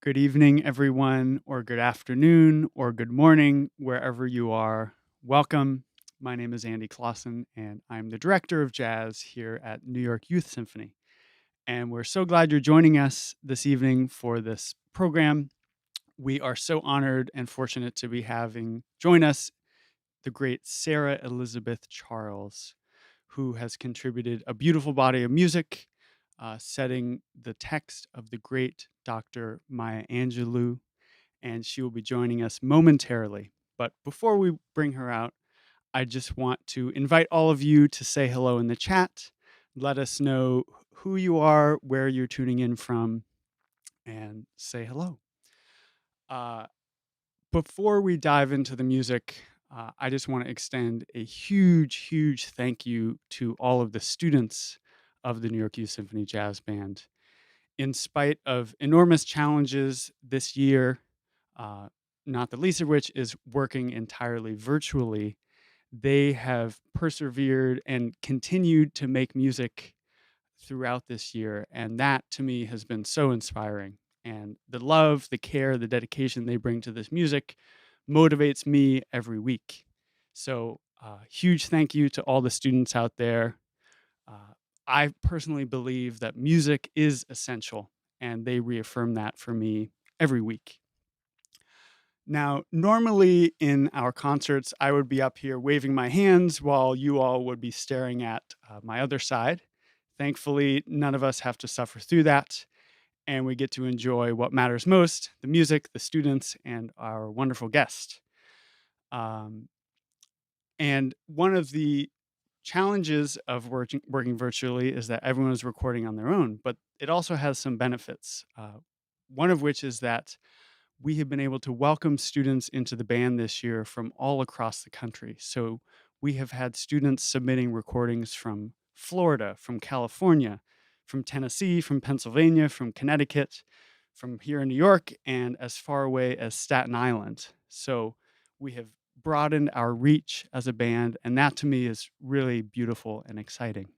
Good evening, everyone, or good afternoon, or good morning, wherever you are. Welcome. My name is Andy Clausen, and I'm the director of jazz here at New York Youth Symphony. And we're so glad you're joining us this evening for this program. We are so honored and fortunate to be having join us the great Sarah Elizabeth Charles, who has contributed a beautiful body of music, setting the text of the great Dr. Maya Angelou, and she will be joining us momentarily. But before we bring her out, I just want to invite all of you to say hello in the chat. Let us know who you are, where you're tuning in from, and say hello. Uh, Before we dive into the music, I just want to extend a huge thank you to all of the students of the New York Youth Symphony Jazz Band. In spite of enormous challenges this year, uh, not the least of which is working entirely virtually, they have persevered and continued to make music throughout this year. And that to me has been so inspiring. And the love, the care, the dedication they bring to this music motivates me every week. So, huge thank you to all the students out there. Uh, I personally believe that music is essential, and they reaffirm that for me every week. Now, normally in our concerts, I would be up here waving my hands while you all would be staring at my other side. Thankfully, none of us have to suffer through that, and we get to enjoy what matters most: the music, the students, and our wonderful guest. Um, and one of the challenges of working virtually is that everyone is recording on their own, but it also has some benefits. One of which is that we have been able to welcome students into the band this year from all across the country. So we have had students submitting recordings from Florida, from California, from Tennessee, from Pennsylvania, from Connecticut, from here in New York, and as far away as Staten Island. So we have broadened our reach as a band, and that to me is really beautiful and exciting.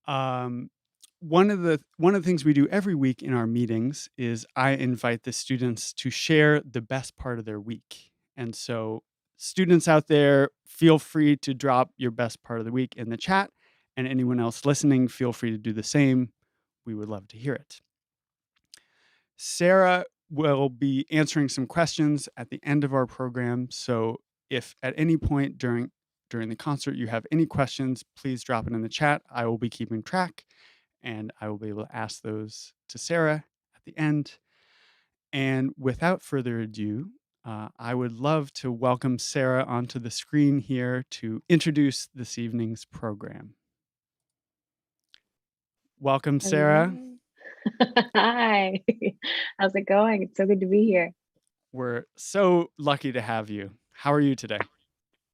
Um, one of the things we do every week in our meetings is I invite the students to share the best part of their week. And so students out there, feel free to drop your best part of the week in the chat, and anyone else listening, feel free to do the same. We would love to hear it. Sarah will be answering some questions at the end of our program. So if at any point during the concert you have any questions, please drop it in the chat. I will be keeping track, and I will be able to ask those to Sarah at the end. And without further ado, I would love to welcome Sarah onto the screen here to introduce this evening's program. Welcome, Sarah. Hello. Hi. How's it going? It's so good to be here. We're so lucky to have you. How are you today?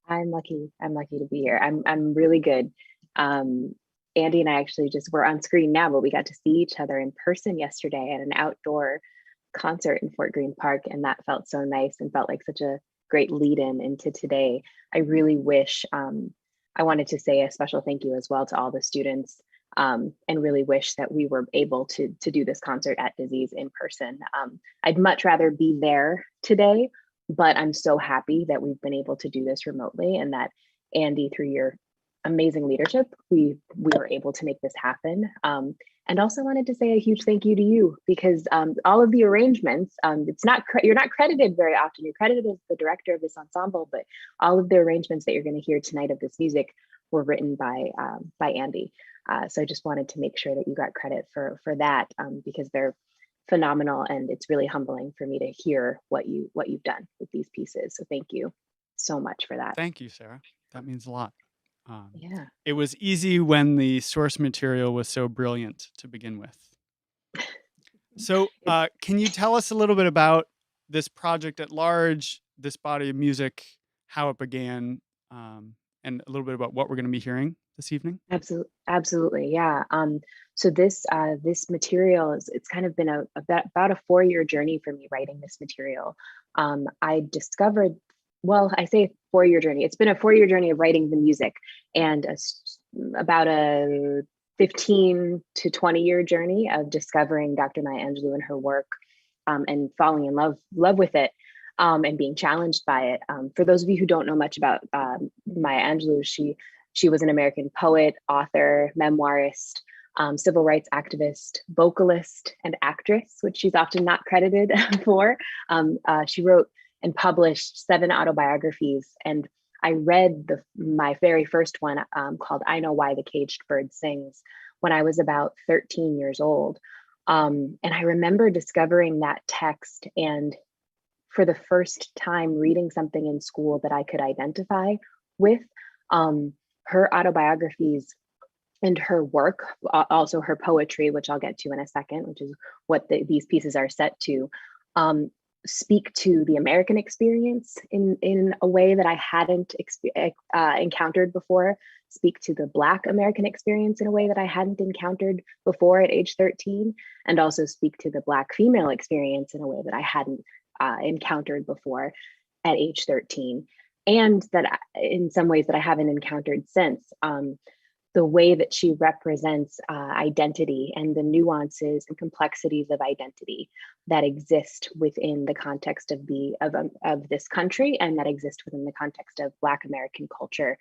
I'm lucky. I'm lucky to be here. I'm really good. Um, Andy and I actually just were on screen now, but we got to see each other in person yesterday at an outdoor concert in Fort Greene Park, and that felt so nice and felt like such a great lead-in into today. I really wish I wanted to say a special thank you as well to all the students, and really wish that we were able to do this concert at Dizzy's in person. I'd much rather be there today, but I'm so happy that we've been able to do this remotely, and that Andy, through your amazing leadership, we were able to make this happen. And also wanted to say a huge thank you to you, because all of the arrangements, it's not you're not credited very often. You're credited as the director of this ensemble, but all of the arrangements that you're going to hear tonight of this music were written by Andy. So I just wanted to make sure that you got credit for that, because they're phenomenal, and it's really humbling for me to hear what you've done with these pieces. So thank you so much for that. Thank you, Sarah. That means a lot. Yeah. It was easy when the source material was so brilliant to begin with. So, can you tell us a little bit about this project at large, this body of music, how it began, and a little bit about what we're going to be hearing this evening? Absolutely, yeah. So this material is, it's kind of been about a 4-year journey for me writing this material. I discovered, well, I say 4-year journey. It's been a 4-year journey of writing the music, and about a 15 to 20-year journey of discovering Dr. Maya Angelou and her work, and falling in love with it, and being challenged by it. For those of you who don't know much about Maya Angelou, she was an American poet, author, memoirist, civil rights activist, vocalist, and actress, which she's often not credited for. She wrote and published 7 autobiographies, and I read my very first one, called "I Know Why the Caged Bird Sings," when I was about 13 years old. And I remember discovering that text, and for the first time reading something in school that I could identify with. Her autobiographies and her work, also her poetry, which I'll get to in a second, which is what these pieces are set to, speak to the American experience in a way that I hadn't encountered before, speak to the Black American experience in a way that I hadn't encountered before at age 13, and also speak to the Black female experience in a way that I hadn't encountered before at age 13, and that in some ways that I haven't encountered since. The way that she represents identity and the nuances and complexities of identity that exist within the context of this country, and that exist within the context of Black American culture,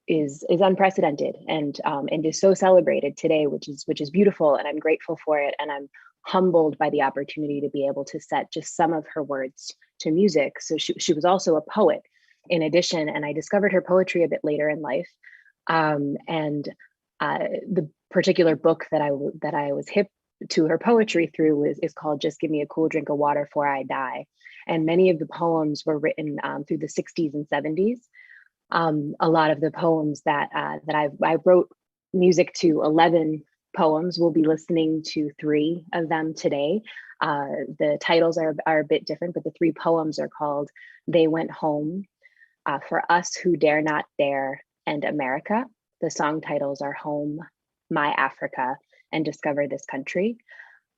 is unprecedented, and is so celebrated today, which is beautiful, and I'm grateful for it, and I'm humbled by the opportunity to be able to set just some of her words to music. So she was also a poet in addition, and I discovered her poetry a bit later in life. And the particular book that I was hip to her poetry through is called "Just Give Me a Cool Drink of Water 'Fore I Die." And many of the poems were written through the 60s and 70s. A lot of the poems that I wrote music to, 11 poems. We'll be listening to 3 of them today. The titles are a bit different, but the 3 poems are called "They Went Home," "For Us Who Dare Not Dare," and "America." The song titles are "Home," "My Africa," and "Discover This Country."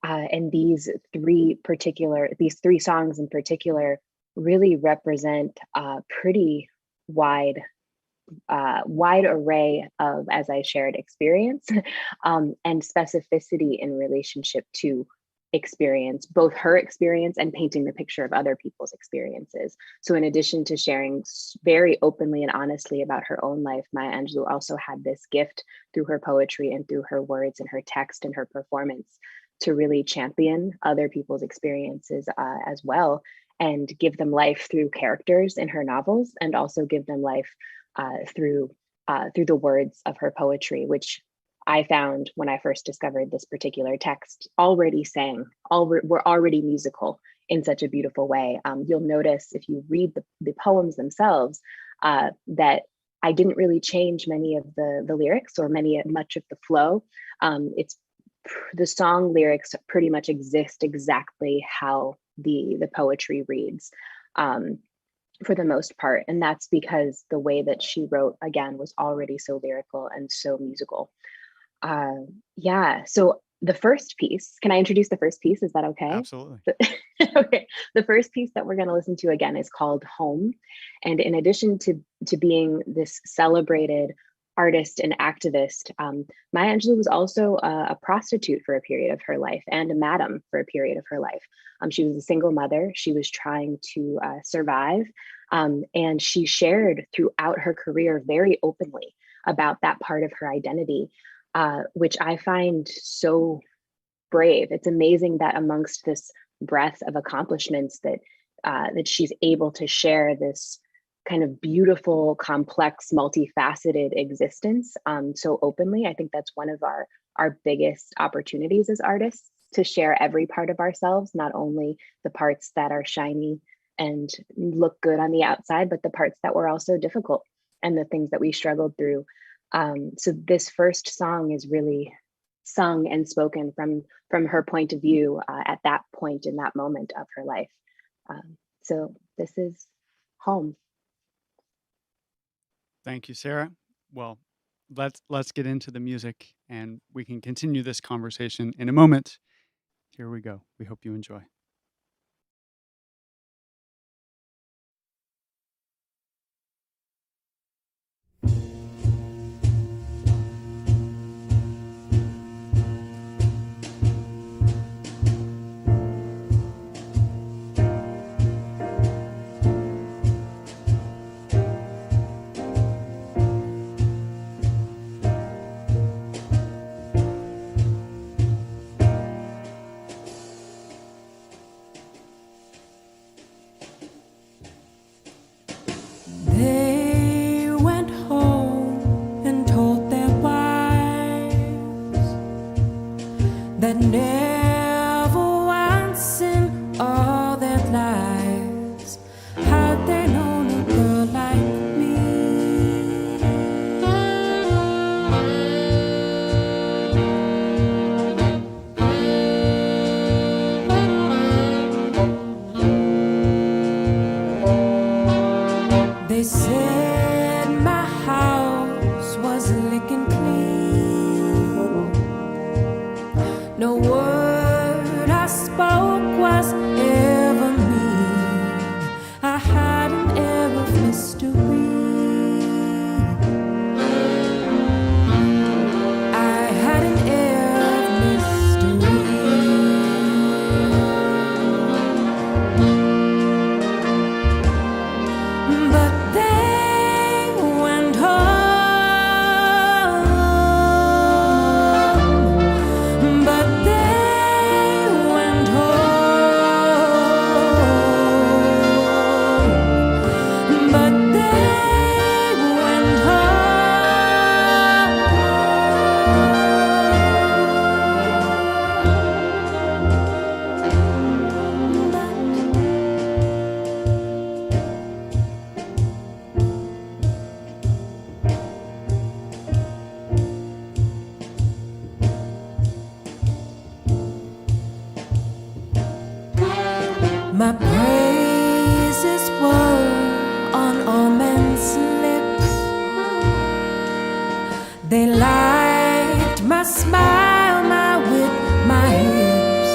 And these 3 songs in particular really represent a pretty wide array of, as I shared, experience, and specificity in relationship to experience, both her experience and painting the picture of other people's experiences. So in addition to sharing very openly and honestly about her own life, Maya Angelou also had this gift through her poetry and through her words and her text and her performance to really champion other people's experiences as well, and give them life through characters in her novels, and also give them life through the words of her poetry, which I found when I first discovered this particular text were already musical in such a beautiful way. You'll notice if you read the poems themselves that I didn't really change many of the lyrics or much of the flow. The song lyrics pretty much exist exactly how the poetry reads, for the most part. And that's because the way that she wrote, again, was already so lyrical and so musical. So the first piece, can I introduce the first piece? Is that okay? Absolutely. Okay. The first piece that we're going to listen to again is called "Home." And in addition to being this celebrated artist and activist, Maya Angelou was also a prostitute for a period of her life, and a madam for a period of her life. She was a single mother. She was trying to survive. And she shared throughout her career very openly about that part of her identity, which I find so brave. It's amazing that amongst this breadth of accomplishments that she's able to share this kind of beautiful, complex, multifaceted existence so openly. I think that's one of our biggest opportunities as artists, to share every part of ourselves, not only the parts that are shiny and look good on the outside, but the parts that were also difficult and the things that we struggled through. So this first song is really sung and spoken from her point of view at that point in that moment of her life. So this is "Home." Thank you, Sarah. Well, let's get into the music, and we can continue this conversation in a moment. Here we go. We hope you enjoy. that never once in all their lives had they known a girl like me. They said my house was licking clean. No word I spoke was ever mean. I had an air of mystery. I had an air of mystery. But they went home. But they went home. But they went My praises were on all men's lips. They liked my smile, my wit, my hips.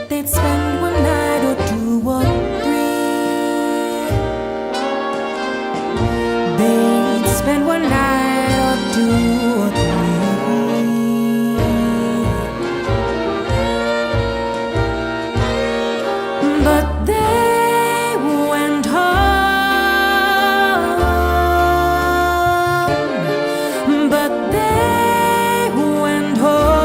They'd spend one night or two or three. They'd spend one night or two or three. But they went home. But they went home.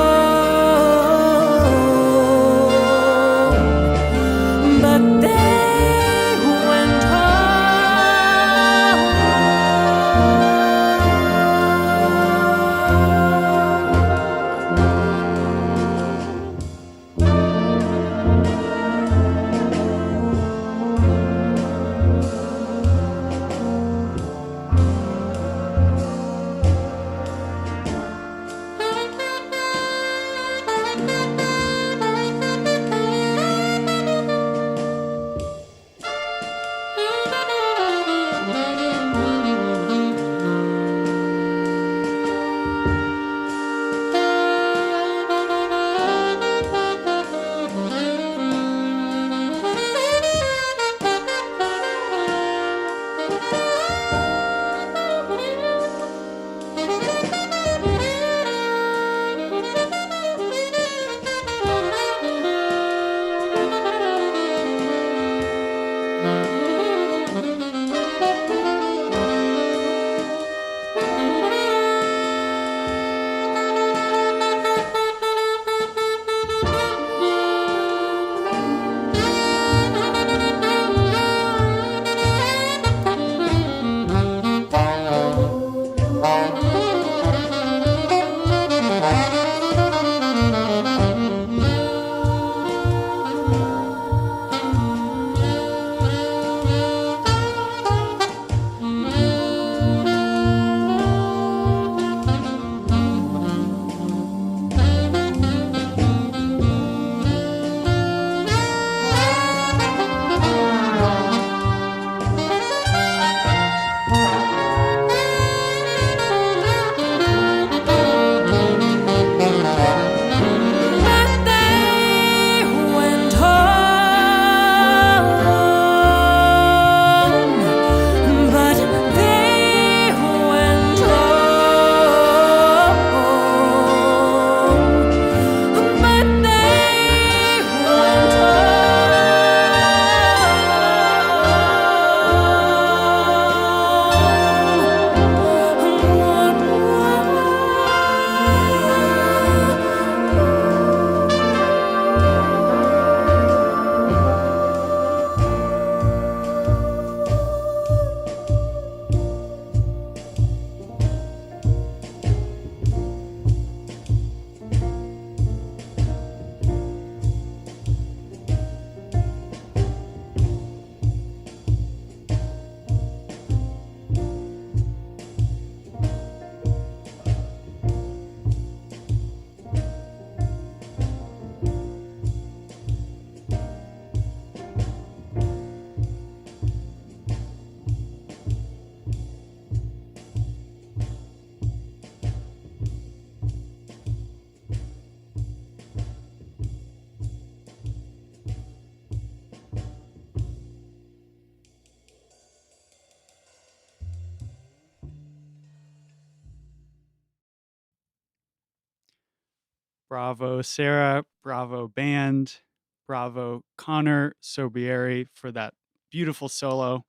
Bravo, Sarah. Bravo, band. Bravo, Connor Sobieri, for that beautiful solo.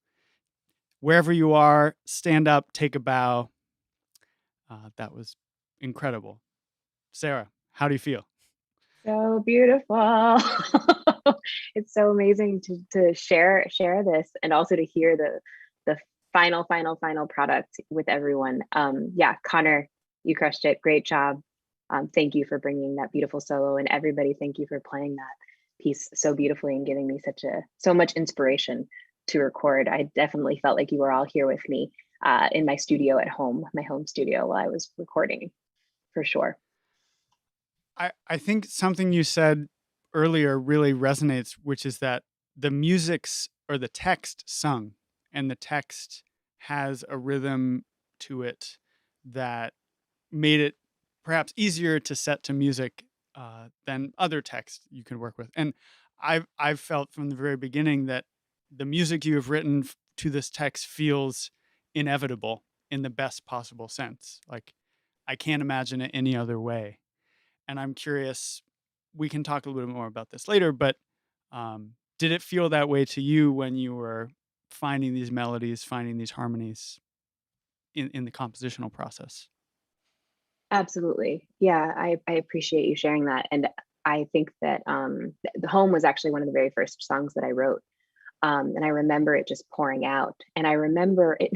Wherever you are, stand up, take a bow. That was incredible. Sarah, how do you feel? So beautiful. It's so amazing to share this and also to hear the final product with everyone. Yeah, Connor, you crushed it. Great job. Thank you for bringing that beautiful solo, and everybody, thank you for playing that piece so beautifully and giving me so much inspiration to record. I definitely felt like you were all here with me in my studio at home, my home studio, while I was recording, for sure. I think something you said earlier really resonates, which is that the music's or the text sung, and the text has a rhythm to it that made it perhaps easier to set to music than other text you can work with. And I've felt from the very beginning that the music you have written to this text feels inevitable in the best possible sense. Like, I can't imagine it any other way. And I'm curious, we can talk a little bit more about this later, but did it feel that way to you when you were finding these melodies, finding these harmonies in the compositional process? Absolutely. Yeah, I appreciate you sharing that. And I think that The Home was actually one of the very first songs that I wrote. And I remember it just pouring out. And I remember it,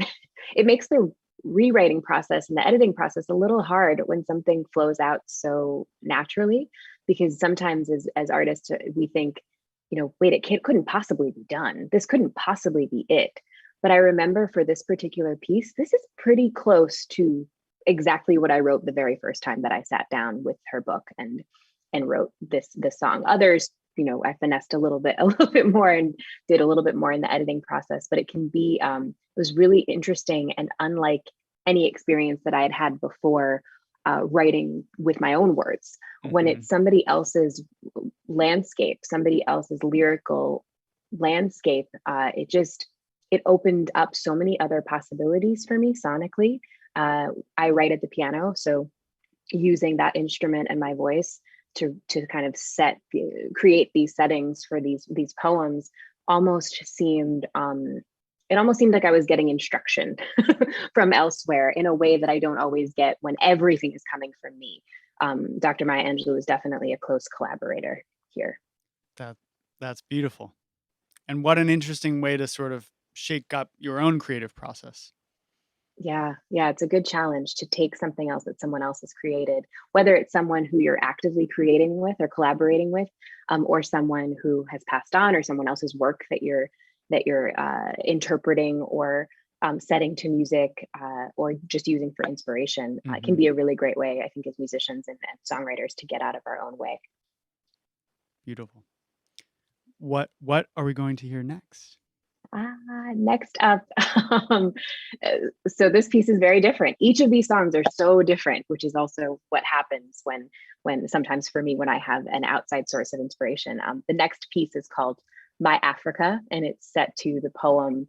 it makes the rewriting process and the editing process a little hard when something flows out so naturally, because sometimes as artists, we think, wait, couldn't possibly be done. This couldn't possibly be it. But I remember for this particular piece, this is pretty close to exactly what I wrote the very first time that I sat down with her book and wrote this song. Others, I finessed a little bit more and did a little bit more in the editing process, but it can be it was really interesting and unlike any experience that I had had before writing with my own words. Mm-hmm. When it's somebody else's landscape, somebody else's lyrical landscape, it opened up so many other possibilities for me sonically. I write at the piano, so using that instrument and my voice to kind of create these settings for these poems almost seemed it almost seemed like I was getting instruction from elsewhere in a way that I don't always get when everything is coming from me. Dr. Maya Angelou is definitely a close collaborator here. That's beautiful. And what an interesting way to sort of shake up your own creative process. Yeah, it's a good challenge to take something else that someone else has created, whether it's someone who you're actively creating with or collaborating with, or someone who has passed on, or someone else's work that you're interpreting or setting to music, or just using for inspiration. Mm-hmm. It can be a really great way, I think, as musicians and songwriters to get out of our own way. Beautiful. What are we going to hear next? Next up, so this piece is very different. Each of these songs are so different, which is also what happens when sometimes for me, when I have an outside source of inspiration. The next piece is called My Africa, and it's set to the poem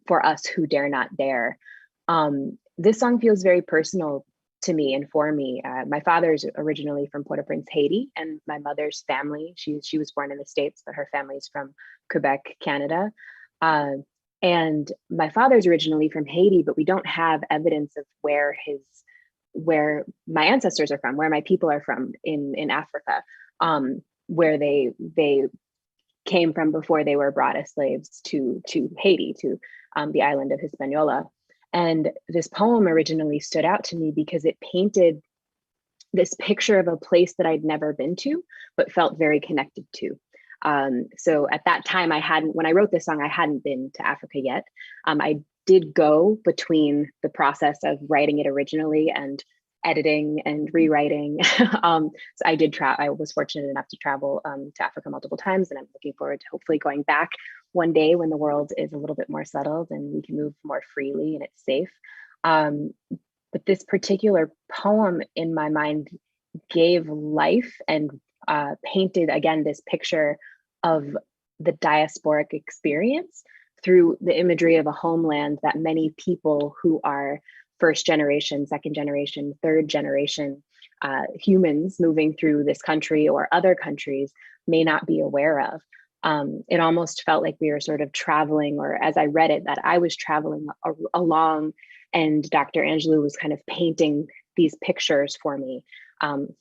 For Us Who Dare Not Dare. This song feels very personal to me and for me. My father's originally from Port-au-Prince, Haiti, and my mother's family, she was born in the States, but her family's from Quebec, Canada. And my father's originally from Haiti, but we don't have evidence of where my ancestors are from, where my people are from in Africa, where they came from before they were brought as slaves to Haiti, to the island of Hispaniola. And this poem originally stood out to me because it painted this picture of a place that I'd never been to, but felt very connected to. So at that time, when I wrote this song, I hadn't been to Africa yet. I did go between the process of writing it originally and editing and rewriting. So I was fortunate enough to travel to Africa multiple times, and I'm looking forward to hopefully going back one day when the world is a little bit more settled and we can move more freely and it's safe. But this particular poem in my mind gave life and painted again this picture of the diasporic experience through the imagery of a homeland that many people who are first generation, second generation, third generation humans moving through this country or other countries may not be aware of. It almost felt like we were sort of traveling, or as I read it, that I was traveling along, and Dr. Angelou was kind of painting these pictures for me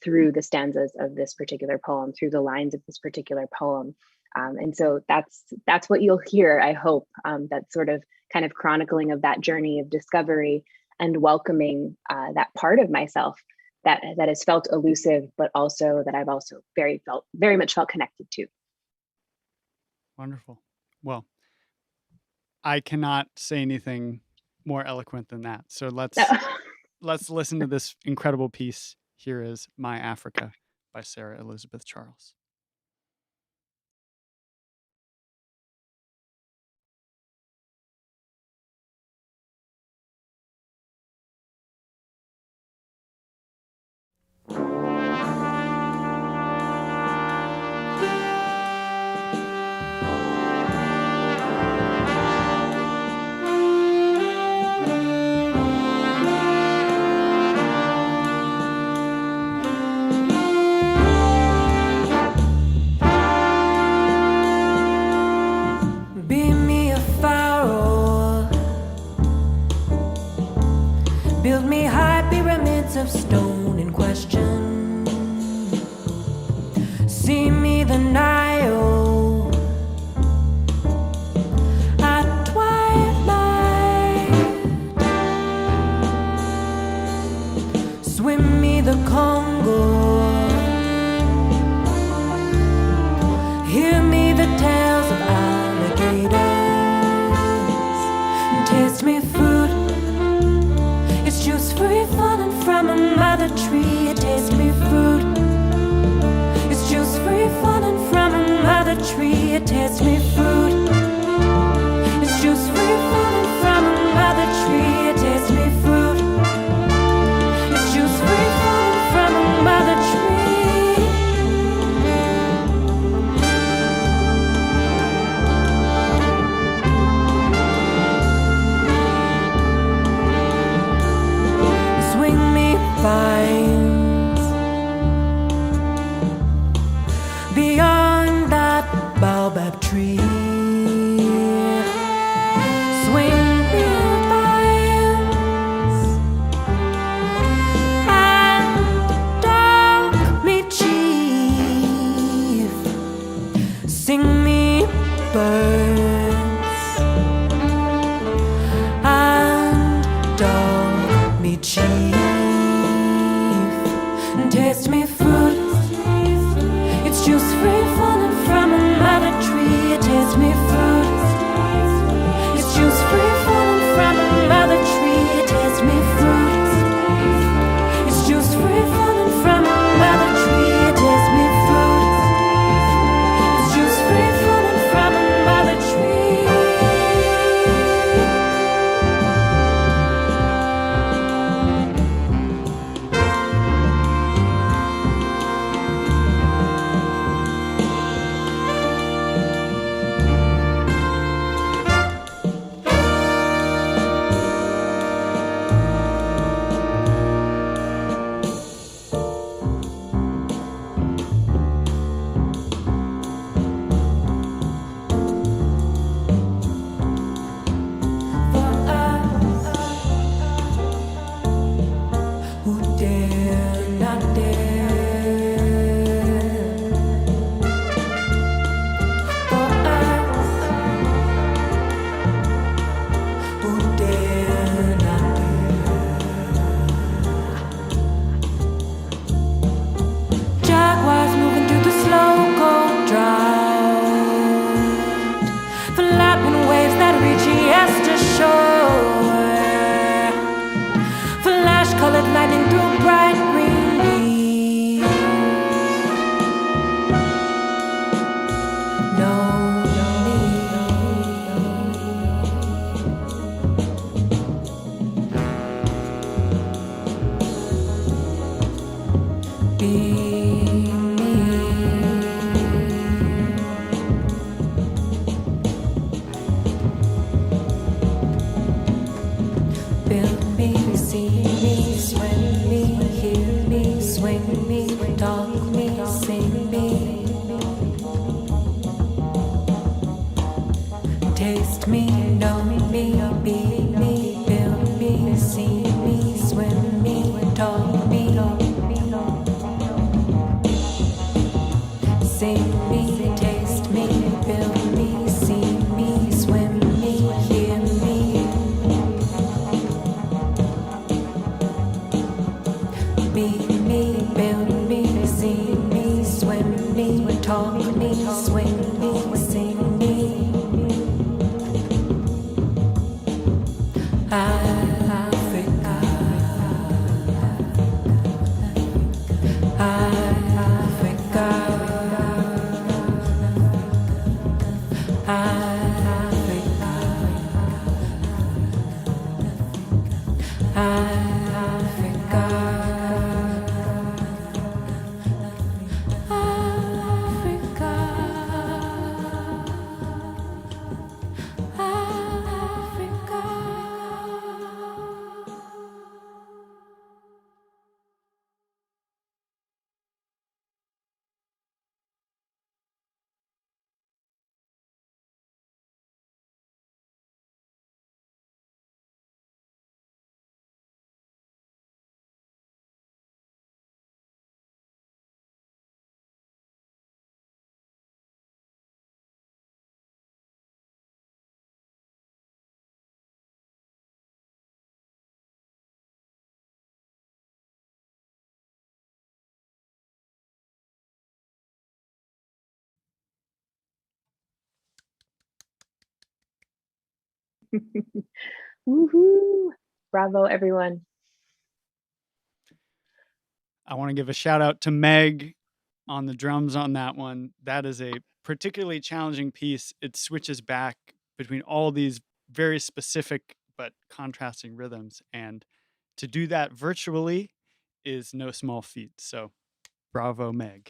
through the stanzas of this particular poem, through the lines of this particular poem. And so that's what you'll hear, I hope, that sort of kind of chronicling of that journey of discovery and welcoming that part of myself that has felt elusive, but also that I've also very much felt connected to. Wonderful. Well, I cannot say anything more eloquent than that. So let's listen to this incredible piece. Here is My Africa by Sarah Elizabeth Charles. Be me a pharaoh, build me high pyramids of stone in question. See me the Nile at twilight, swim me the Congo, hear me the tales of alligators, taste me fruit, it's juice free falling from a mother tree. Taste me fruit, it's juice free falling from a mother tree. Taste me fruit, it's juice free falling from a mother tree. Taste me fruit, it's juice free falling from a mother tree. Swing me vines beyond that baobab tree. see me, taste me, build me, see me, swim me, hear me. Be me, build me, see me, swim me, talk me, swing me, sing me. Africa, Africa, Woohoo! Bravo, everyone. I want to give a shout out to Meg on the drums on that one. That is a particularly challenging piece. It switches back between all these very specific but contrasting rhythms. And to do that virtually is no small feat. So bravo, Meg.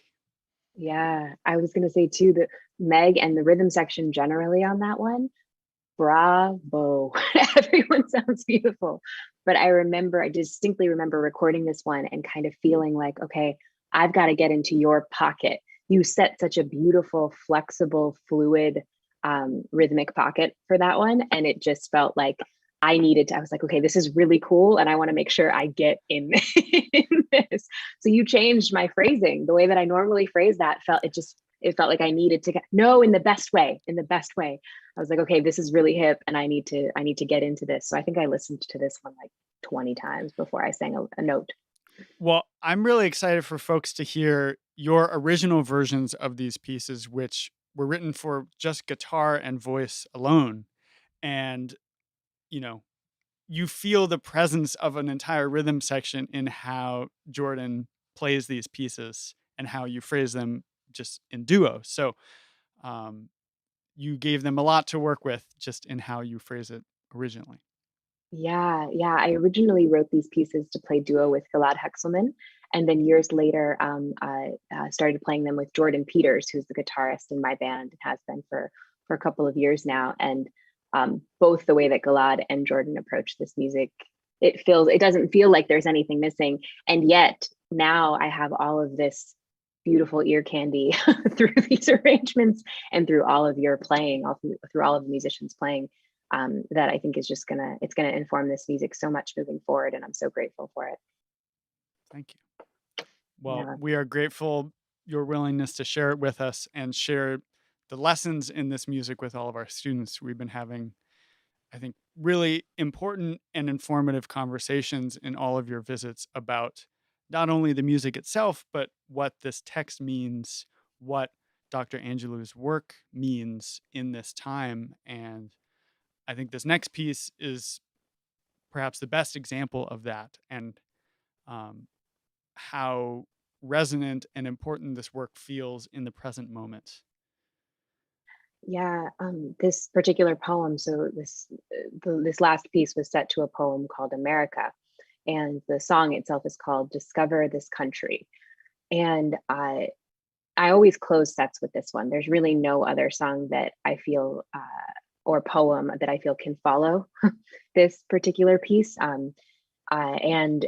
Yeah, I was gonna say too that Meg and the rhythm section generally on that one, bravo. Everyone sounds beautiful. But I distinctly remember recording this one and kind of feeling like, okay, I've got to get into your pocket. You set such a beautiful, flexible, fluid, rhythmic pocket for that one. And it just felt like I was like, okay, this is really cool. And I want to make sure I get in, in this. So you changed my phrasing. The way that I normally phrase that it felt like I needed to in the best way, I was like, okay, this is really hip and I need to get into this. So I think I listened to this one like 20 times before I sang a note. Well, I'm really excited for folks to hear your original versions of these pieces, which were written for just guitar and voice alone. And, you feel the presence of an entire rhythm section in how Jordan plays these pieces and how you phrase them just in duo. So you gave them a lot to work with just in how you phrase it originally. Yeah, yeah. I originally wrote these pieces to play duo with Gilad Hexelman, and then years later, I started playing them with Jordan Peters, who's the guitarist in my band and has been for a couple of years now. And both the way that Gilad and Jordan approach this music, it doesn't feel like there's anything missing, and yet now I have all of this beautiful ear candy through these arrangements and through all of your playing, through all of the musicians playing. That I think is just gonna inform this music so much moving forward, and I'm so grateful for it. Thank you. Well, Yeah. we are grateful your willingness to share it with us and share the lessons in this music with all of our students. We've been having, I think, really important and informative conversations in all of your visits about not only the music itself, but what this text means, what Dr. Angelou's work means in this time. And I think this next piece is perhaps the best example of that, and how resonant and important this work feels in the present moment. Yeah, this particular poem. So this last piece was set to a poem called America, and the song itself is called "Discover This Country." And I always close sets with this one. There's really no other song that I feel or poem that I feel can follow this particular piece. And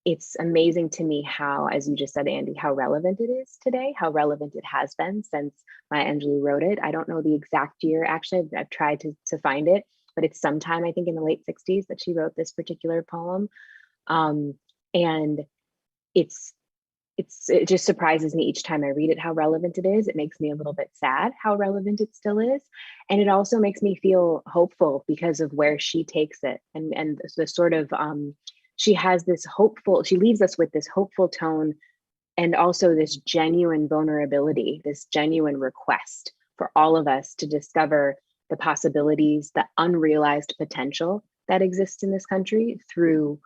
it's amazing to me how, as you just said, Andy, how relevant it is today, how relevant it has been since Maya Angelou wrote it. I don't know the exact year, actually. I've tried to find it, but it's sometime, I think, in the late 60s that she wrote this particular poem. And it's it just surprises me each time I read it how relevant it is. It makes me a little bit sad how relevant it still is. And it also makes me feel hopeful because of where she takes it. And the sort of, she leaves us with this hopeful tone, and also this genuine vulnerability, this genuine request for all of us to discover the possibilities, the unrealized potential that exists in this country through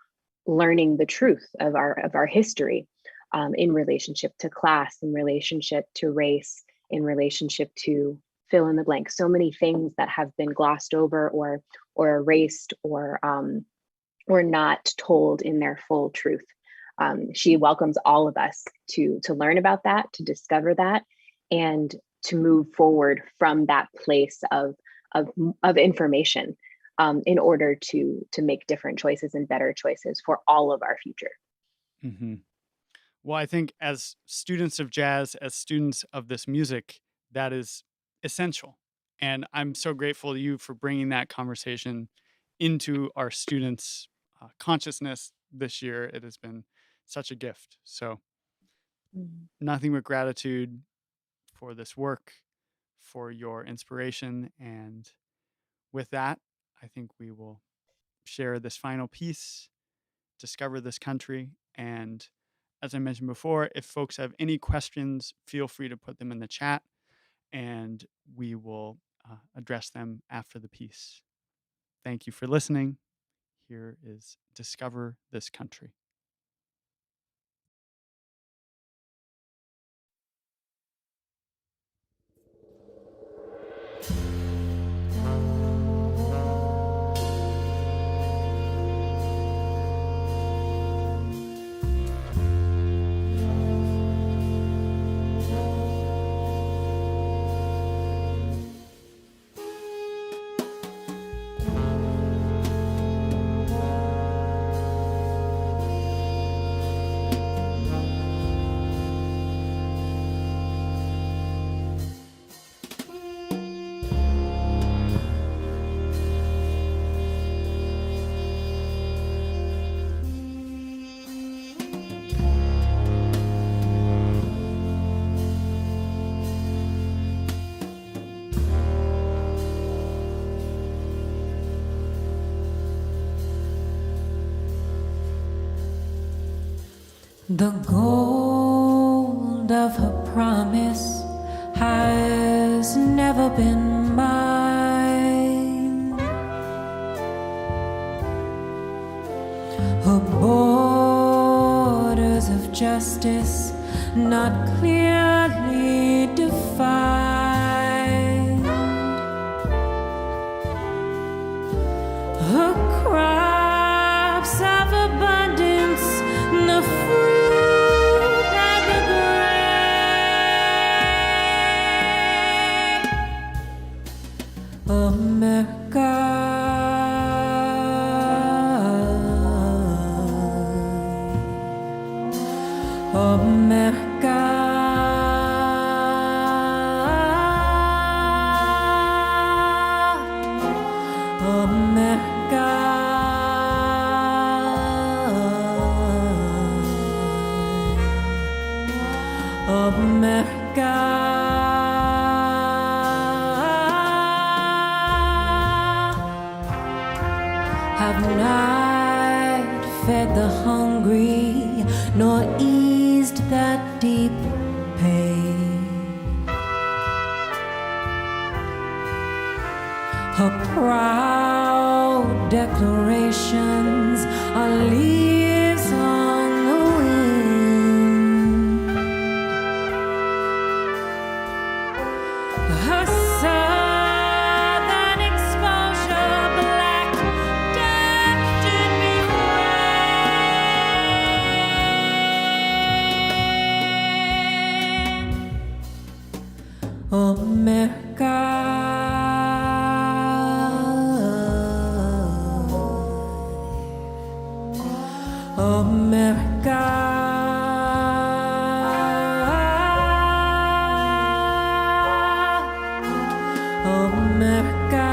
learning the truth of our history, in relationship to class, in relationship to race, in relationship to fill in the blank. So many things that have been glossed over or erased or not told in their full truth. She welcomes all of us to learn about that, to discover that, and to move forward from that place of information, in order to make different choices and better choices for all of our future. Mm-hmm. Well, I think as students of jazz, as students of this music, that is essential. And I'm so grateful to you for bringing that conversation into our students' consciousness this year. It has been such a gift. So, nothing but gratitude for this work, for your inspiration. And with that, I think we will share this final piece, discover this country. And as I mentioned before, if folks have any questions, feel free to put them in the chat and we will address them after the piece. Thank you for listening. Here is Discover This Country. The gold of her promise has never been mine. Her borders of justice not clearly defined. Her crops of abundance, the fruit and the grain. America, America, have not fed the hungry nor eased that deep pain. Her proud declarations are leaves on the wind. Her southern exposure, black depth in rain. America, America, America,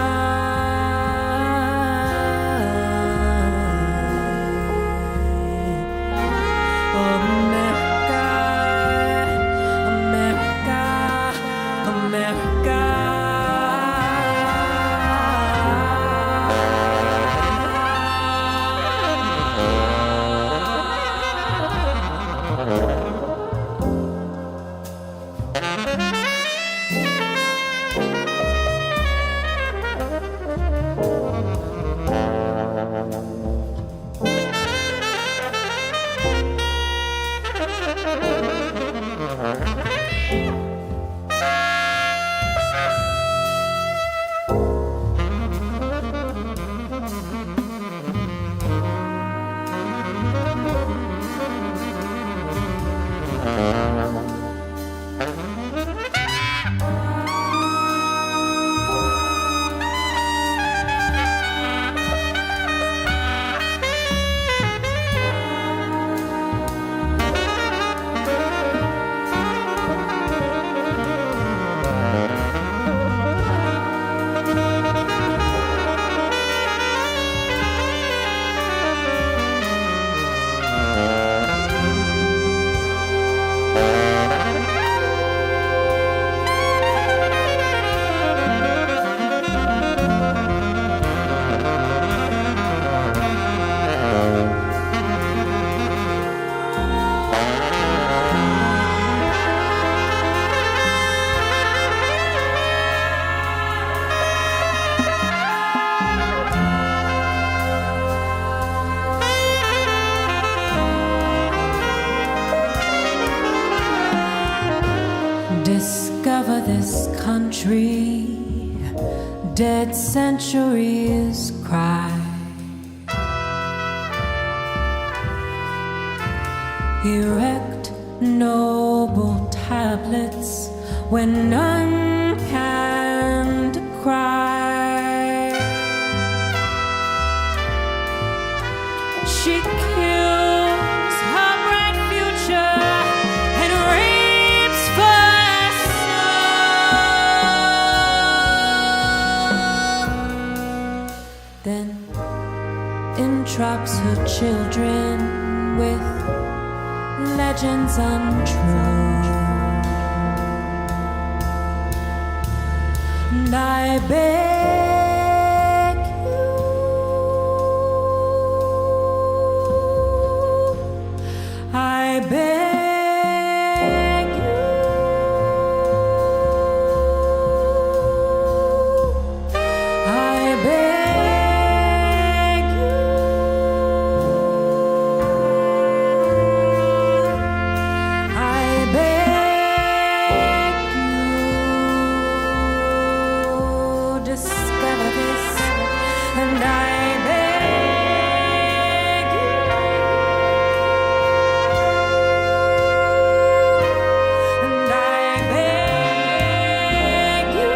America. Discover this country, dead centuries cry. Erect noble tablets when none can decry. She kills her bright future and rapes for soul. Then entraps her children with legends untrue. And I beg you, I beg you, I beg you, I beg you, discover this, and I beg you, and I beg you,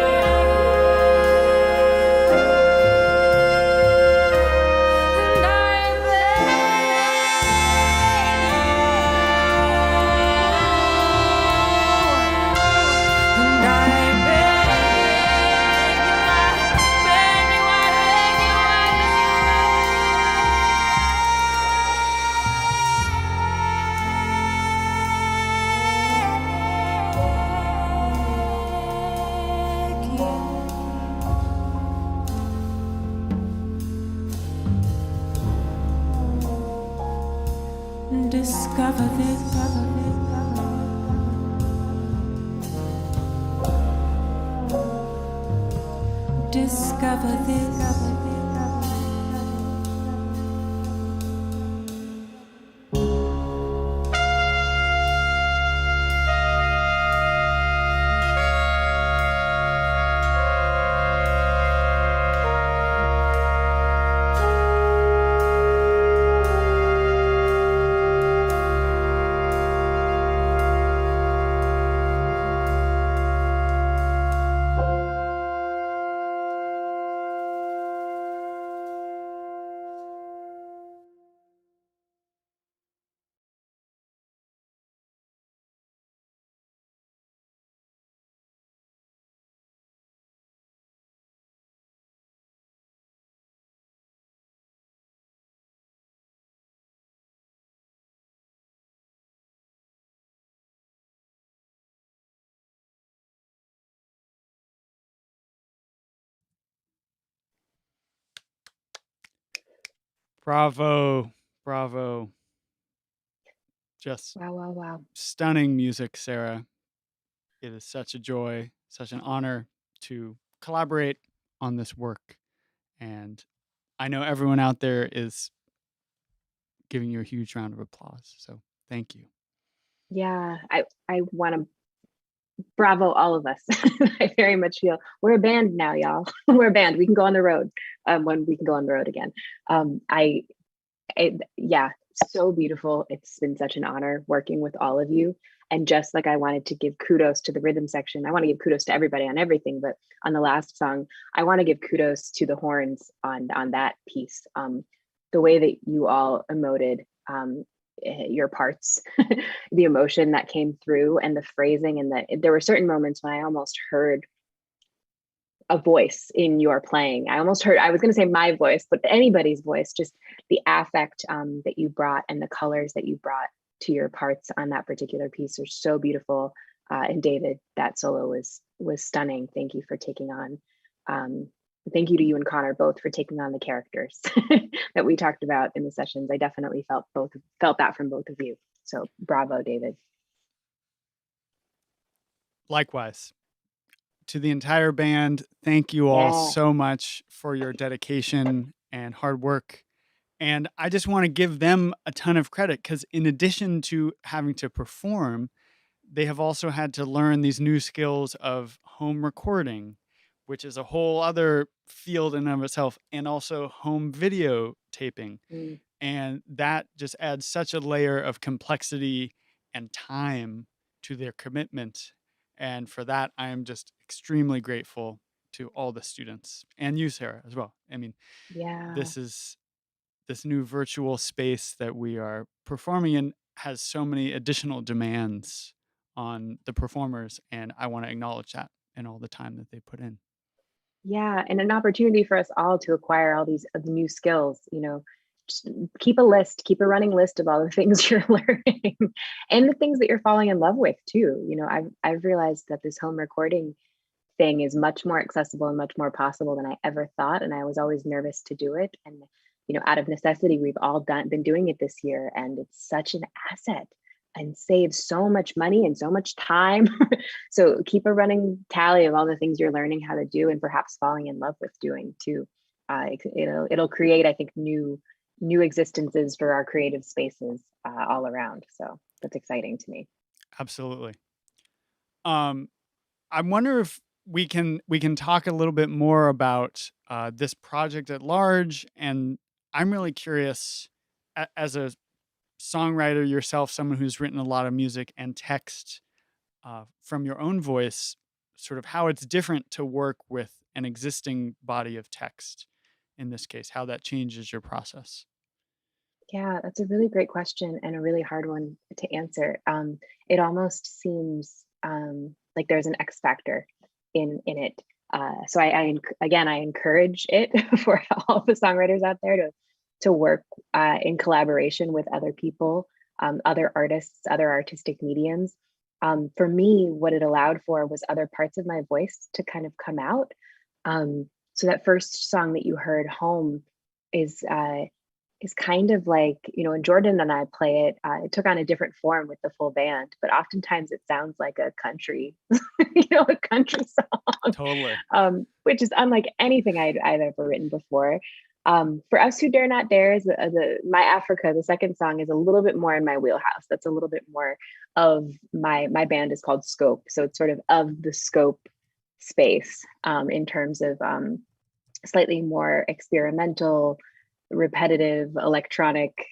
and I discover this. Discover this. Bravo. Bravo. Just Wow, wow, wow. stunning music, Sarah. It is such a joy, such an honor to collaborate on this work. And I know everyone out there is giving you a huge round of applause. So thank you. Yeah, I want to bravo all of us. I very much feel we're a band now, y'all. We're a band. We can go on the road when we can go on the road again. Yeah, so beautiful. It's been such an honor working with all of you. And just like I wanted to give kudos to the rhythm section, I want to give kudos to everybody on everything. But on the last song, I want to give kudos to the horns on that piece. The way that you all emoted your parts, the emotion that came through, and the phrasing, and there were certain moments when I almost heard a voice in your playing. I was going to say my voice, but anybody's voice, just the affect that you brought and the colors that you brought to your parts on that particular piece are so beautiful. And David, that solo was stunning. Thank you for taking on, thank you to you and Connor both for taking on the characters that we talked about in the sessions. I definitely felt that from both of you. So bravo, David. Likewise. To the entire band, thank you all so much for your dedication and hard work. And I just want to give them a ton of credit, because in addition to having to perform, they have also had to learn these new skills of home recording, which is a whole other field in and of itself, and also home video taping. And that just adds such a layer of complexity and time to their commitment. And for that, I am just extremely grateful to all the students, and you, Sarah, as well. I mean, this new virtual space that we are performing in has so many additional demands on the performers, and I want to acknowledge that and all the time that they put in. Yeah, and an opportunity for us all to acquire all these new skills. Just keep a running list of all the things you're learning and the things that you're falling in love with too. I've realized that this home recording thing is much more accessible and much more possible than I ever thought, and I was always nervous to do it. And out of necessity, we've all been doing it this year, and it's such an asset and saves so much money and so much time. So keep a running tally of all the things you're learning how to do and perhaps falling in love with doing too. It'll create, I think, new existences for our creative spaces all around. So that's exciting to me. Absolutely. I wonder if we can talk a little bit more about this project at large. And I'm really curious, as a songwriter yourself, someone who's written a lot of music and text from your own voice, sort of how it's different to work with an existing body of text in this case, how that changes your process. Yeah, that's a really great question and a really hard one to answer. It almost seems like there's an X factor in it. So I encourage it for all the songwriters out there to work in collaboration with other people, other artists, other artistic mediums. For me, what it allowed for was other parts of my voice to kind of come out. So that first song that you heard, "Home," is kind of like, when Jordan and I play it, it took on a different form with the full band, but oftentimes it sounds like a country, a country song. Totally. Which is unlike anything I've ever written before. For Us Who Dare Not Dare, My Africa, the second song, is a little bit more in my wheelhouse. That's a little bit more of my band is called Scope. So it's sort of the Scope space in terms of slightly more experimental, repetitive, electronic,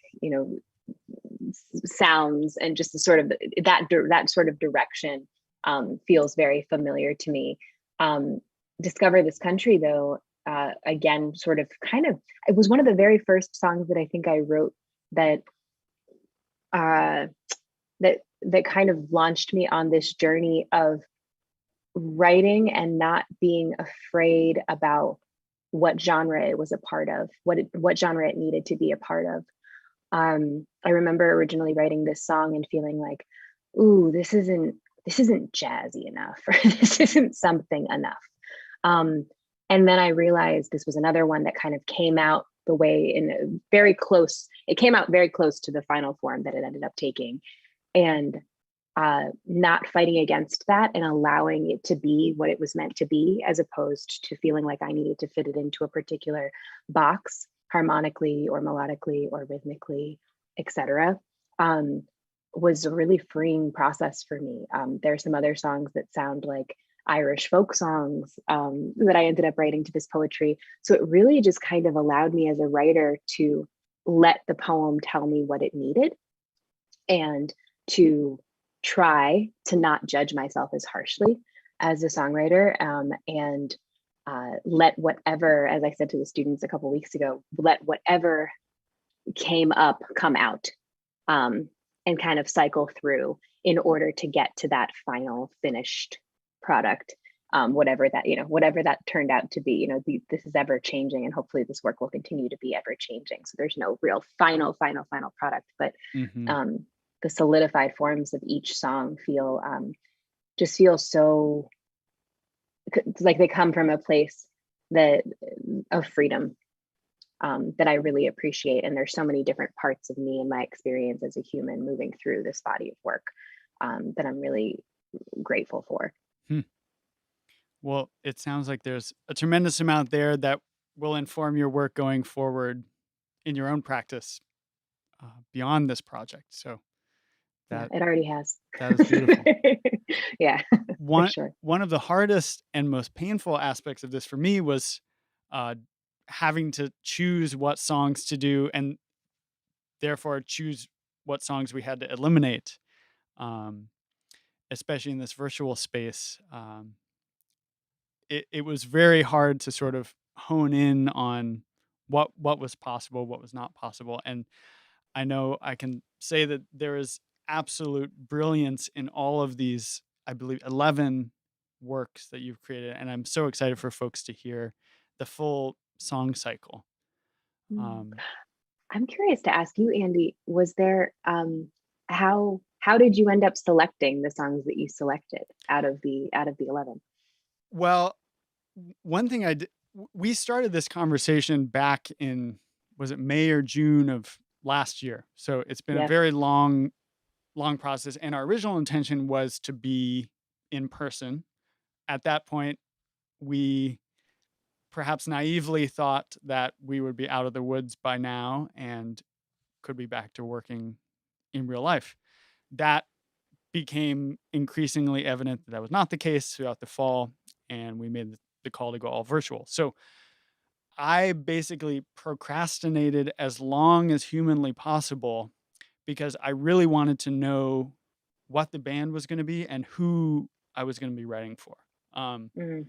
sounds, and just the sort of that sort of direction feels very familiar to me. Discover This Country, though, again, sort of it was one of the very first songs that I think I wrote that kind of launched me on this journey of writing and not being afraid about what genre it was a part of, what genre it needed to be a part of. I remember originally writing this song and feeling like, ooh, this isn't jazzy enough, or this isn't something enough. And then I realized this was another one that kind of came out the way it came out very close to the final form that it ended up taking. And not fighting against that and allowing it to be what it was meant to be, as opposed to feeling like I needed to fit it into a particular box harmonically or melodically or rhythmically, etc. Was a really freeing process for me. There are some other songs that sound like Irish folk songs that I ended up writing to this poetry. So it really just kind of allowed me as a writer to let the poem tell me what it needed, and to try to not judge myself as harshly as a songwriter, and let whatever, as I said to the students a couple weeks ago, let whatever came up come out, and kind of cycle through in order to get to that final finished product, whatever that, whatever that turned out to be. This is ever changing, and hopefully this work will continue to be ever changing. So there's no real final product, but Hmm. the solidified forms of each song just feel so like they come from a place that of freedom, that I really appreciate. And there's so many different parts of me and my experience as a human moving through this body of work, that I'm really grateful for. Hmm. Well, it sounds like there's a tremendous amount there that will inform your work going forward in your own practice beyond this project. So Yeah, that it already has. that is beautiful. Yeah, for One sure. one of the hardest and most painful aspects of this for me was uh, having to choose what songs to do, and therefore choose what songs we had to eliminate, um, especially in this virtual space. It was very hard to sort of hone in on what was possible, what was not possible, and I know I can say that there is absolute brilliance in all of these, I believe, 11 works that you've created, and I'm so excited for folks to hear the full song cycle. Mm. Um, I'm curious to ask you, Andy, was there how did you end up selecting the songs that you selected out of the 11? well, one thing we started this conversation back in, was it May or June of last year? So it's been a Yep. very long process, and our original intention was to be in person. At that point, we perhaps naively thought that we would be out of the woods by now and could be back to working in real life. That became increasingly evident that that was not the case throughout the fall, and we made the call to go all virtual. So I basically procrastinated as long as humanly possible because I really wanted to know what the band was going to be and who I was going to be writing for. Um, Mm,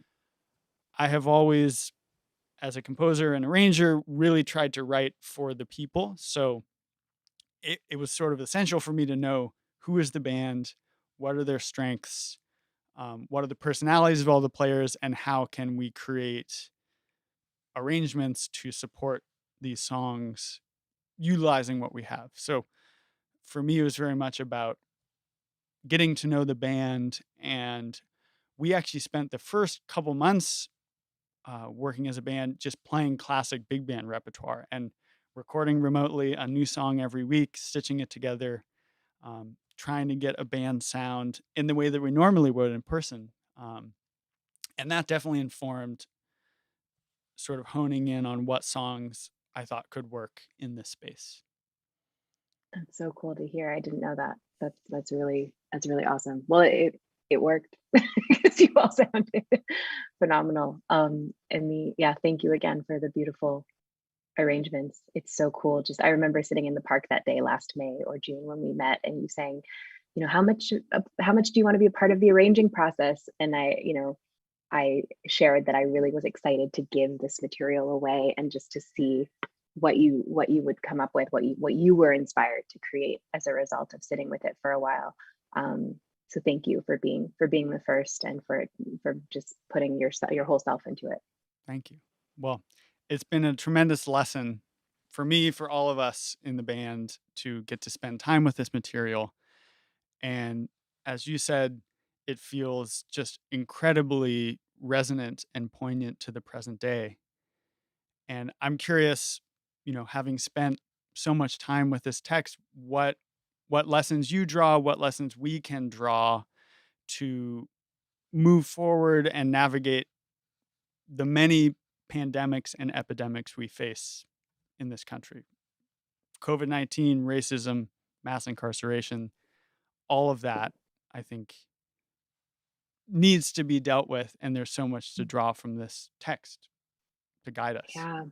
I have always, as a composer and arranger, really tried to write for the people. So it was sort of essential for me to know who is the band, what are their strengths, what are the personalities of all the players, and how can we create arrangements to support these songs utilizing what we have. So for me, it was very much about getting to know the band. And we actually spent the first couple months working as a band, just playing classic big band repertoire and recording remotely a new song every week, stitching it together, trying to get a band sound in the way that we normally would in person. And that definitely informed sort of honing in on what songs I thought could work in this space. that's so cool to hear. I didn't know that. That's really awesome. Well, it worked because you all sounded phenomenal. Yeah, thank you again for the beautiful arrangements. It's so cool. Just I remember sitting in the park that day last May or June when we met, and you saying, how much do you want to be a part of the arranging process? And I shared that I really was excited to give this material away and just to see what you would come up with, what you were inspired to create as a result of sitting with it for a while. So thank you for being the first, and for just putting your whole self into it. Thank you. Well, it's been a tremendous lesson for me, for all of us in the band, to get to spend time with this material. And as you said, it feels just incredibly resonant and poignant to the present day. And I'm curious, having spent so much time with this text, what what lessons you draw, what lessons we can draw to move forward and navigate the many pandemics and epidemics we face in this country. COVID-19, racism, mass incarceration, all of that, I think, needs to be dealt with, and there's so much to draw from this text to guide us. Yeah,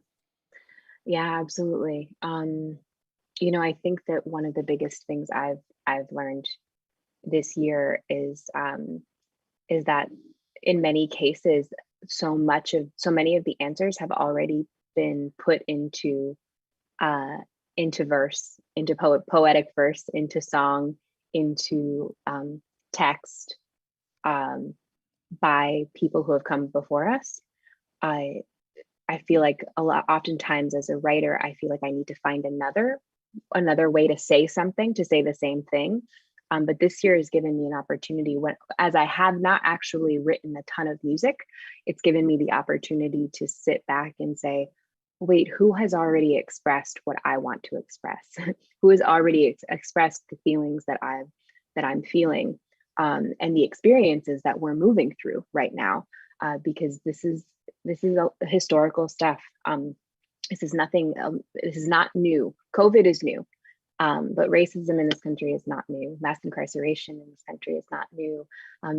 yeah, absolutely. I think that one of the biggest things I've learned this year is that in many cases, so many of the answers have already been put uh, into verse, into poetic verse, into song, into text, um, by people who have come before us. I I feel like oftentimes as a writer, I feel like I need to find another way to say something, to say the same thing. But this year has given me an opportunity as I have not actually written a ton of music, it's given me the opportunity to sit back and say, wait, who has already expressed what I want to express? Who has already expressed the feelings that I'm feeling, and the experiences that we're moving through right now? Because this is a historical stuff. This is nothing. This is not new. COVID is new. But racism in this country is not new. Mass incarceration in this country is not new.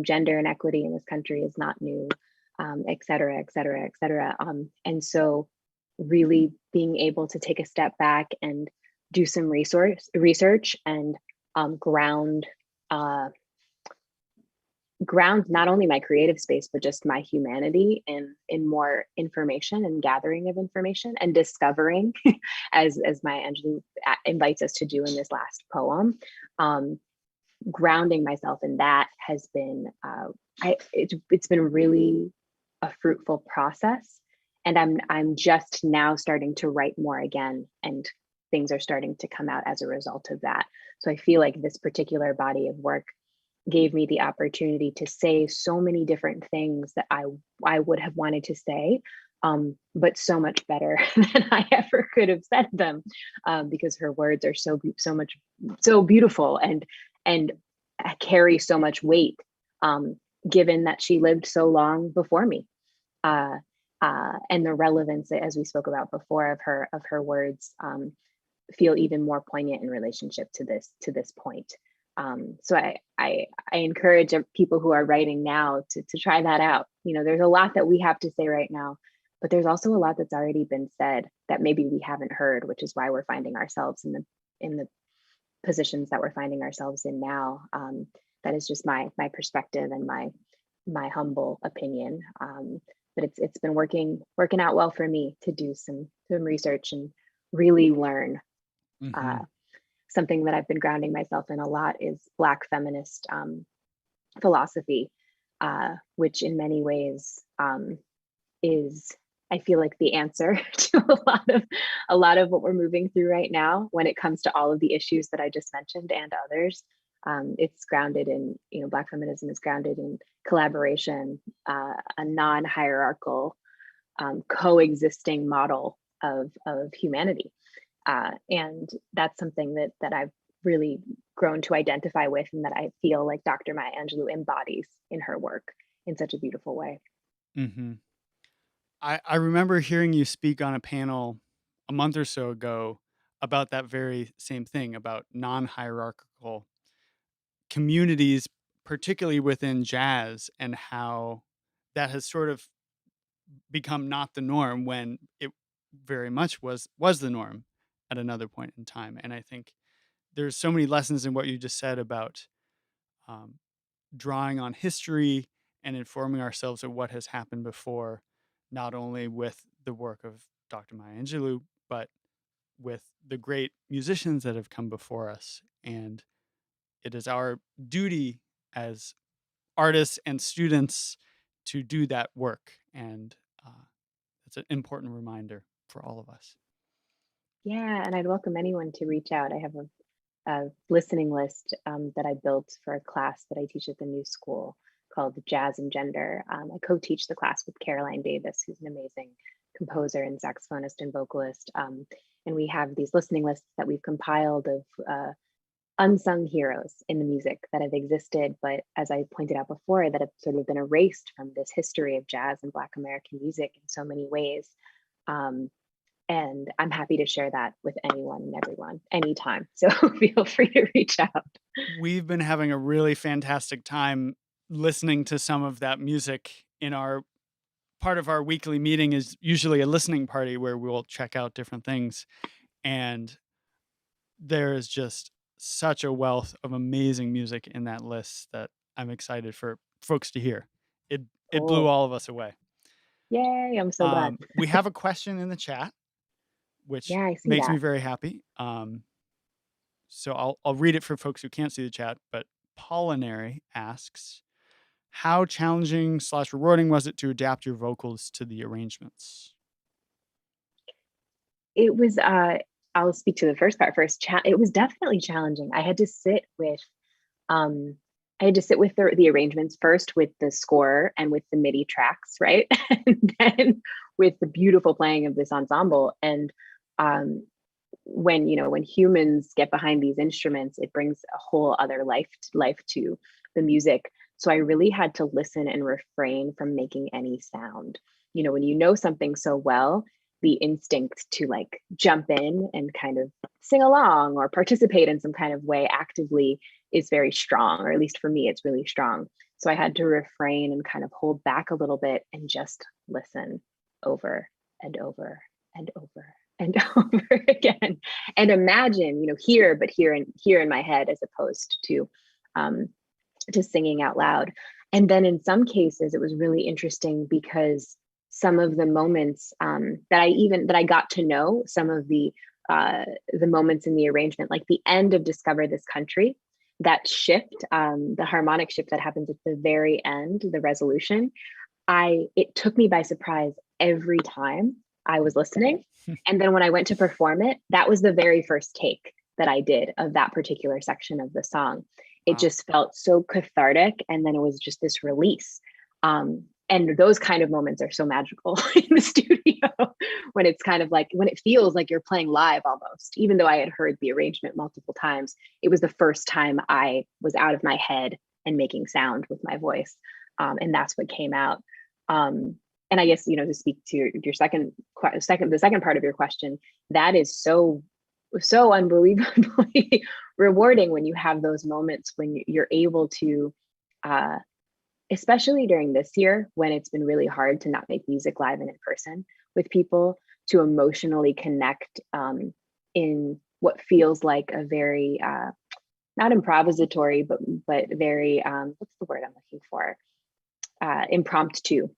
Gender inequity in this country is not new, et cetera, et cetera, et cetera. And so really being able to take a step back and do some research and ground not only my creative space, but just my humanity in more information and gathering of information and discovering, as Maya Angelou invites us to do in this last poem. Grounding myself in that has been, it's been really a fruitful process. And I'm just now starting to write more again, and things are starting to come out as a result of that. So I feel like this particular body of work gave me the opportunity to say so many different things that I would have wanted to say, but so much better than I ever could have said them, because her words are so beautiful and carry so much weight, given that she lived so long before me, and the relevance, as we spoke about before, of her words, feel even more poignant in relationship to this point. So I encourage people who are writing now to try that out. There's a lot that we have to say right now, but there's also a lot that's already been said that maybe we haven't heard, which is why we're finding ourselves in the positions that we're finding ourselves in now. That is just my perspective and my humble opinion. But it's been working out well for me to do some research and really learn. Mm-hmm. Something that I've been grounding myself in a lot is Black feminist philosophy, which in many ways is, I feel like, the answer to a lot of what we're moving through right now when it comes to all of the issues that I just mentioned and others. It's grounded in, Black feminism is grounded in collaboration, a non-hierarchical, coexisting model of humanity. And that's something that I've really grown to identify with, and that I feel like Dr. Maya Angelou embodies in her work in such a beautiful way. Mm-hmm. I remember hearing you speak on a panel a month or so ago about that very same thing, about non-hierarchical communities, particularly within jazz, and how that has sort of become not the norm when it very much was the norm at another point in time. And I think there's so many lessons in what you just said about um, drawing on history and informing ourselves of what has happened before, not only with the work of Dr. Maya Angelou, but with the great musicians that have come before us. And it is our duty as artists and students to do that work. And it's an important reminder for all of us. Yeah, and I'd welcome anyone to reach out. I have a listening list that I built for a class that I teach at the new school called Jazz and Gender. I co-teach the class with Caroline Davis, who's an amazing composer and saxophonist and vocalist. And we have these listening lists that we've compiled unsung heroes in the music that have existed, but as I pointed out before, that have sort of been erased from this history of jazz and Black American music in so many ways. Um, and I'm happy to share that with anyone and everyone anytime. So feel free to reach out. We've been having a really fantastic time listening to some of that music in our part of our weekly meeting is usually a listening party where we'll check out different things. And there is just such a wealth of amazing music in that list that I'm excited for folks to hear. It blew Cool. all of us away. Yay, I'm so glad. We have a question in the chat, which Yeah, I see makes me that. very happy. So I'll read it for folks who can't see the chat. But Pollinary asks, "How challenging / rewarding was it to adapt your vocals to the arrangements?" It was, I'll speak to the first part first. It was definitely challenging. Um, I had to sit with the arrangements first with the score and with the MIDI tracks, right? And then with the beautiful playing of this ensemble. And um, when humans get behind these instruments, it brings a whole other life to the music. So I really had to listen and refrain from making any sound. When you know something so well, the instinct to like jump in and kind of sing along or participate in some kind of way actively is very strong, or at least for me, it's really strong. So I had to refrain and kind of hold back a little bit and just listen over and over and over and over again, and imagine, here in my head, as opposed to singing out loud. And then in some cases, it was really interesting because some of the moments that I got to know, some of the moments in the arrangement, like the end of Discover This Country, that shift, the harmonic shift that happens at the very end, the resolution, it took me by surprise every time I was listening. And then when I went to perform it, that was the very first take that I did of that particular section of the song. It Wow. just felt so cathartic. And then it was just this release. And those kind of moments are so magical in the studio when it's kind of like, when it feels like you're playing live almost, even though I had heard the arrangement multiple times. It was the first time I was out of my head and making sound with my voice. And that's what came out. And I guess, to speak to your the second part of your question, that is so unbelievably rewarding when you have those moments when you're able to, especially during this year when it's been really hard to not make music live and in person with people, to emotionally connect in what feels like a very not improvisatory, but very what's the word I'm looking for? Impromptu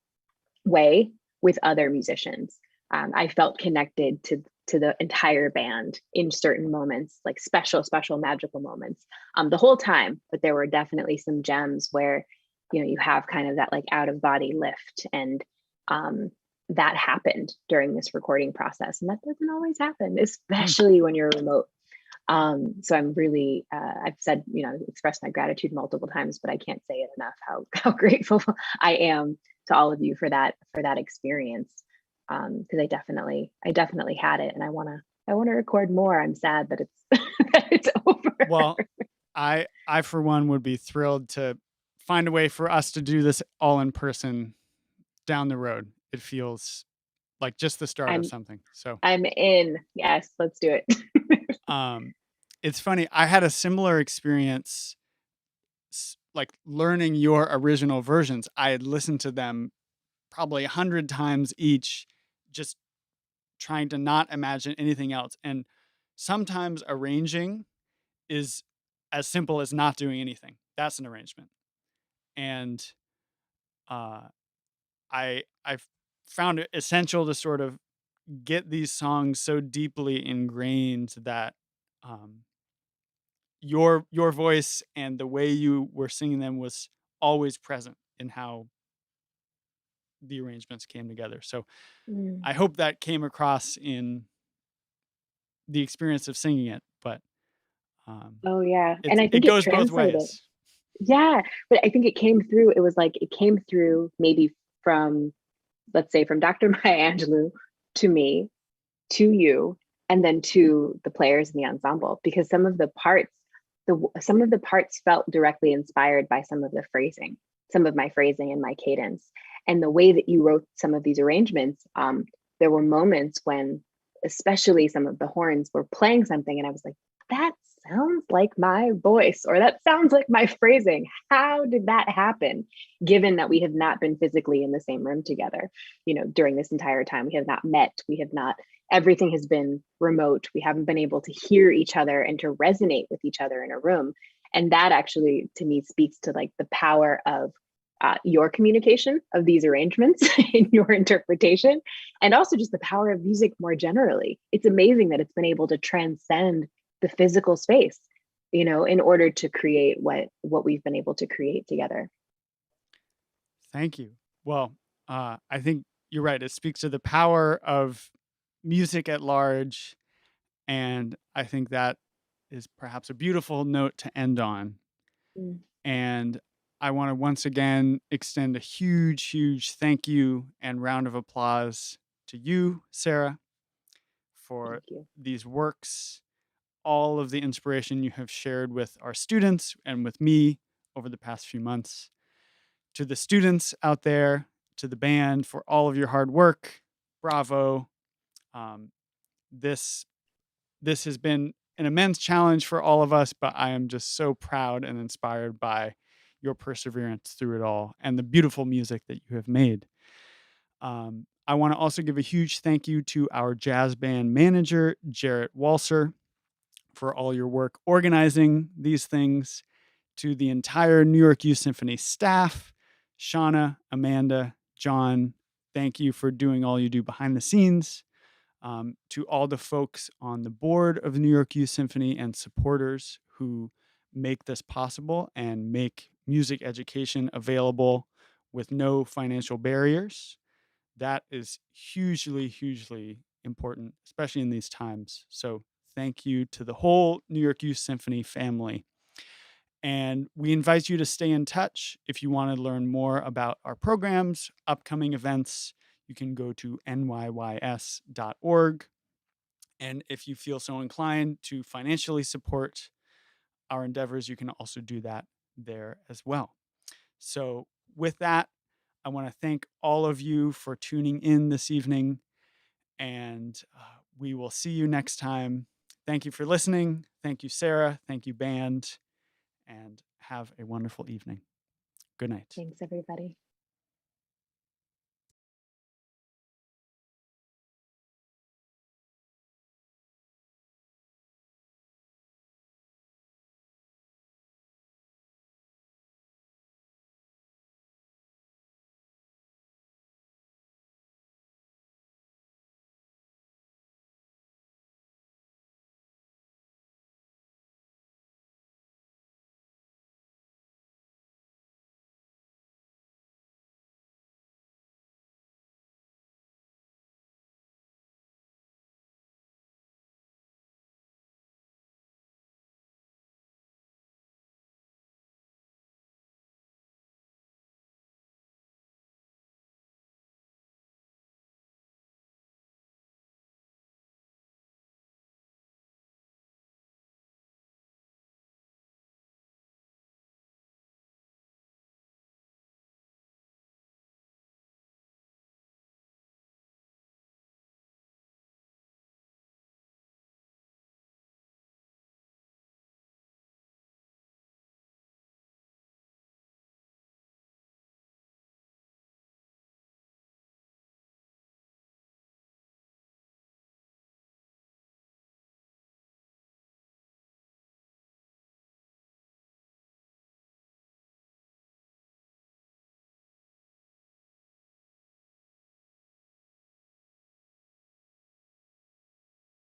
way with other musicians. I felt connected to the entire band in certain moments, like special, magical moments, the whole time. But there were definitely some gems where, you have kind of that like out of body lift, and that happened during this recording process. And that doesn't always happen, especially when you're remote. So I'm really, I've said, expressed my gratitude multiple times, but I can't say it enough how grateful I am to all of you for that experience. Because I definitely had it, and I want to record more. I'm sad that it's over. Well, I for one would be thrilled to find a way for us to do this all in person down the road. It feels like just the start of something. So I'm in. Yes, let's do it. It's funny. I had a similar experience, like learning your original versions. I had listened to them probably 100 times each, just trying to not imagine anything else. And sometimes arranging is as simple as not doing anything. That's an arrangement. And I found it essential to sort of get these songs so deeply ingrained that your voice and the way you were singing them was always present in how the arrangements came together. So I hope that came across in the experience of singing it. But oh yeah, and I think it goes both translated. ways. Yeah, but I think it came through. It was like it came through maybe from, let's say, from Dr. Maya Angelou to me, to you, and then to the players in the ensemble, because some of the parts some of the parts felt directly inspired by some of my phrasing and my cadence. And the way that you wrote some of these arrangements, there were moments when, especially some of the horns were playing something, and I was like, that sounds like my voice, or that sounds like my phrasing. How did that happen? Given that we have not been physically in the same room together, during this entire time, we have not met, everything has been remote. We haven't been able to hear each other and to resonate with each other in a room. And that actually, to me, speaks to like the power of your communication of these arrangements in your interpretation, and also just the power of music more generally. It's amazing that it's been able to transcend the physical space, in order to create what we've been able to create together. Thank you. Well, I think you're right. It speaks to the power of music at large. And I think that is perhaps a beautiful note to end on. Mm. And I want to once again extend a huge, huge thank you and round of applause to you, Sarah, for Thank you. these works, all of the inspiration you have shared with our students and with me over the past few months. To the students out there, to the band, for all of your hard work. Bravo. This has been an immense challenge for all of us, but I am just so proud and inspired by your perseverance through it all and the beautiful music that you have made. I want to also give a huge thank you to our jazz band manager, Jarrett Walser, for all your work organizing these things. To the entire New York Youth Symphony staff, Shauna, Amanda, John, thank you for doing all you do behind the scenes. To all the folks on the board of the New York Youth Symphony and supporters who make this possible and make music education available with no financial barriers. That is hugely, hugely important, especially in these times. So thank you to the whole New York Youth Symphony family. And we invite you to stay in touch. If you want to learn more about our programs, upcoming events, you can go to NYYS.org. And if you feel so inclined to financially support our endeavors, you can also do that there as well. So with that, I want to thank all of you for tuning in this evening, and we will see you next time. Thank you for listening. Thank you, Sarah. Thank you, band, and have a wonderful evening. Good night. Thanks, everybody.